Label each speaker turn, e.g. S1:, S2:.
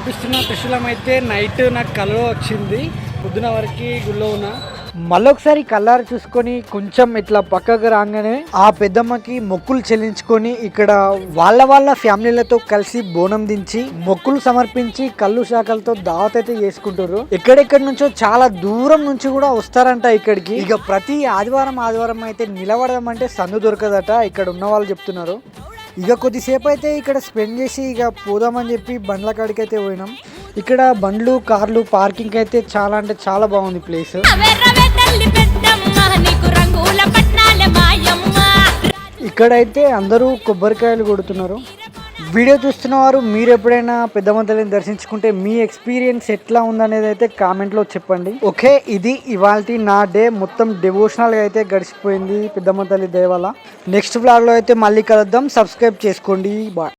S1: చూపిస్తున్న త్రిశూలం అయితే నైట్ నాకు కలలో వచ్చింది. పొద్దున వరకు గుళ్ళో ఉన్నా. మళ్ళొకసారి కల్లారు చూసుకొని కొంచెం ఇట్లా పక్కకు రాగానే ఆ పెద్దమ్మకి మొక్కులు చెల్లించుకొని ఇక్కడ వాళ్ళ ఫ్యామిలీలతో కలిసి బోనం దించి మొక్కులు సమర్పించి కళ్ళు శాఖలతో దావత్ అయితే చేసుకుంటారు. ఎక్కడెక్కడి నుంచో చాలా దూరం నుంచి కూడా వస్తారంట ఇక్కడికి. ఇక ప్రతి ఆదివారం అయితే నిలబడదామంటే సందు దొరకదట ఇక్కడ ఉన్న వాళ్ళు చెప్తున్నారు. ఇక కొద్దిసేపు అయితే ఇక్కడ స్పెండ్ చేసి ఇక పోదామని చెప్పి బండ్ల కాడికి అయితే పోయినాం. ఇక్కడ బండ్లు కార్లు పార్కింగ్ అయితే చాలా అంటే చాలా బాగుంది ప్లేస్. ఇక్కడైతే అందరూ కొబ్బరికాయలు కొడుతున్నారు. వీడియో చూస్తున్న వారు మీరు ఎప్పుడైనా పెద్దమ్మ తల్లిని దర్శించుకుంటే మీ ఎక్స్పీరియన్స్ ఎట్లా ఉందనేది అయితే కామెంట్లో చెప్పండి. ఓకే, ఇది ఇవాల్టి నా డే. మొత్తం డివోషనల్గా అయితే గడిచిపోయింది పెద్దమ్మ తల్లి దయ వల్ల. నెక్స్ట్ వ్లాగ్లో అయితే మళ్ళీ కలుద్దాం. సబ్స్క్రైబ్ చేసుకోండి. బాయ్.